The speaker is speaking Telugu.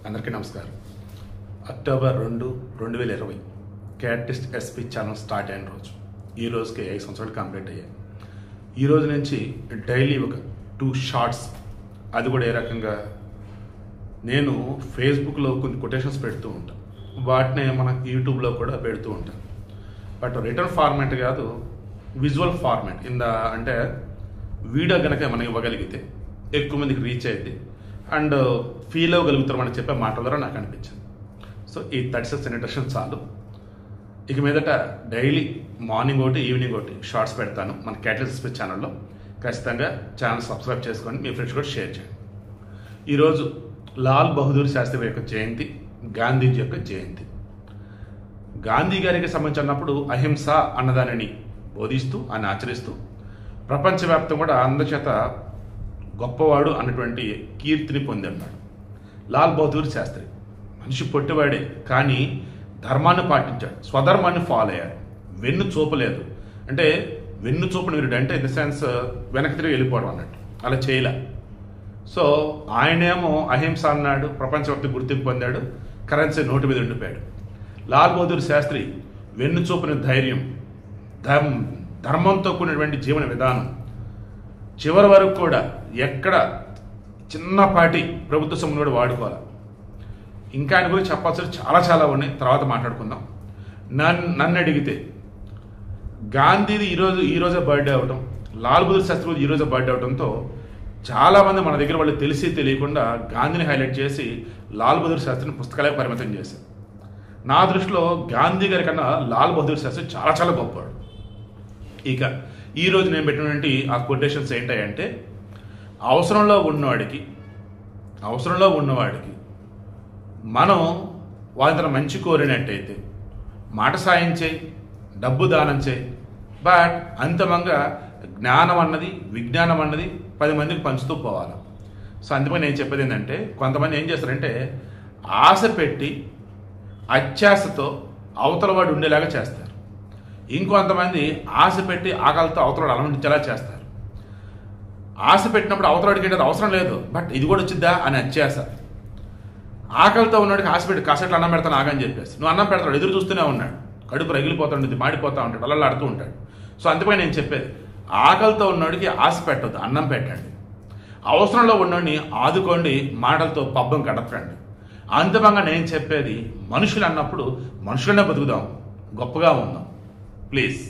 అందరికీ నమస్కారం. అక్టోబర్ 2, 2020 క్యాటిస్ట్ ఎస్పీ ఛానల్ స్టార్ట్ అయిన రోజు. ఈ రోజుకి 5 సంవత్సరాలు కంప్లీట్ అయ్యాయి. ఈ రోజు నుంచి డైలీ ఒక 2 షార్ట్స్, అది కూడా ఏ రకంగా నేను ఫేస్బుక్లో కొన్ని కొటేషన్స్ పెడుతూ ఉంటాను, వాటిని మన యూట్యూబ్లో కూడా పెడుతూ ఉంటాను. బట్ రిటర్న్ ఫార్మాట్ కాదు, విజువల్ ఫార్మాట్. అంటే వీడియో కనుక మనం ఇవ్వగలిగితే ఎక్కువ మందికి రీచ్ అయ్యింది అండ్ ఫీల్ అవ్వగలుగుతారు మనం చెప్పే మాటల ద్వారా నాకు అనిపించింది. సో ఈ 36 ఇంట్రడక్షన్ చాలు. ఇక మీదట డైలీ మార్నింగ్ ఒకటి, ఈవినింగ్ ఒకటి షార్ట్స్ పెడతాను మన క్యాటిస్ట్ ఎస్పీ ఛానల్లో. ఖచ్చితంగా ఛానల్ సబ్స్క్రైబ్ చేసుకొని మీ ఫ్రెండ్స్ కూడా షేర్ చేయండి. ఈరోజు లాల్ బహదూర్ శాస్త్రి యొక్క జయంతి, గాంధీజీ యొక్క జయంతి. గాంధీ గారికి సంబంధించినప్పుడు అహింస అన్నదానిని బోధిస్తూ ఆయన ఆచరిస్తూ ప్రపంచవ్యాప్తం కూడా అందరి చేత గొప్పవాడు అన్నటువంటి కీర్తిని పొందన్నాడు లాల్ బహదూర్ శాస్త్రి. మనిషి పొట్టివాడే కానీ ధర్మాన్ని పాటించాడు, స్వధర్మాన్ని ఫాలో అయ్యాడు, వెన్ను చూపలేదు. అంటే వెన్ను చూపని వీరుడు అంటే ఇన్ ద సెన్స్ వెనక్కి తిరిగి వెళ్ళిపోవడం అన్నట్టు, అలా చేయలే. సో ఆయనేమో అహింస అన్నాడు, ప్రపంచవ్యాప్తి గుర్తింపు పొందాడు, కరెన్సీ నోటు మీద ఉండిపోయాడు. లాల్ బహదూర్ శాస్త్రి వెన్ను చూపని ధైర్యం, ధర్మంతో కూడినటువంటి జీవన విధానం, చివరి వరకు కూడా ఎక్కడ చిన్నపాటి ప్రభుత్వ సొమ్మును కూడా వాడుకోవాలి. ఇంకా ఆయన గురించి చెప్పాల్సిన చాలా ఉన్నాయి, తర్వాత మాట్లాడుకుందాం. నన్ను అడిగితే గాంధీది ఈరోజే బర్త్డే అవటం, లాల్ బహదూర్ శాస్త్రి ఈరోజే బర్త్డే అవడంతో చాలామంది మన దగ్గర వాళ్ళు తెలిసి తెలియకుండా గాంధీని హైలైట్ చేసి లాల్ బహదూర్ శాస్త్రిని పుస్తకాలే పరిమితం చేశారు. నా దృష్టిలో గాంధీ గారి కన్నా లాల్ బహదూర్ శాస్త్రి చాలా గొప్పవాడు. ఇక ఈరోజు నేను పెట్టినటువంటి ఆ కొటేషన్స్ ఏంటంటే, అవసరంలో ఉన్నవాడికి మనం వాళ్ళ మంచి కోరినట్టయితే మాట సాయం చేయి, డబ్బు దానం చేయి, బట్ అంతిమంగా జ్ఞానం అన్నది, విజ్ఞానం అన్నది 10 మందికి పంచుతూ పోవాలి. సో అందుకని నేను చెప్పేది ఏంటంటే, కొంతమంది ఏం చేస్తారంటే ఆశ పెట్టి అత్యాశతో అవతల వాడు ఉండేలాగా చేస్తారు. ఇంకొంతమంది ఆశ పెట్టి ఆకలితో అవతలవాడు అలమటించేలా చేస్తారు. ఆశ పెట్టినప్పుడు అవతలవాడికి ఏంటది అవసరం లేదు, బట్ ఇది కూడా వచ్చిద్దా అని అత్యాశ. ఆకలితో ఉన్నవాడికి ఆశ పెట్టి కాసేట్లు అన్నం పెడతాను ఆగని చెప్పేసి నువ్వు అన్నం పెడతాడు, ఎదురు చూస్తూనే ఉన్నాడు, కడుపు రగిలిపోతాడు, మాడిపోతూ ఉంటాడు, అల్లలాడుతూ ఉంటాడు. సో అందుకని నేను చెప్పేది, ఆకలితో ఉన్నవాడికి ఆశ పెట్టద్దు, అన్నం పెట్టండి. అవసరంలో ఉన్నవాడిని ఆదుకోండి, మాటలతో పబ్బం గడపండి. అంతిమంగా నేను చెప్పేది, మనుషులు అన్నప్పుడు మనుషులనే బతుకుదాం, గొప్పగా ఉందాం ప్లీజ్.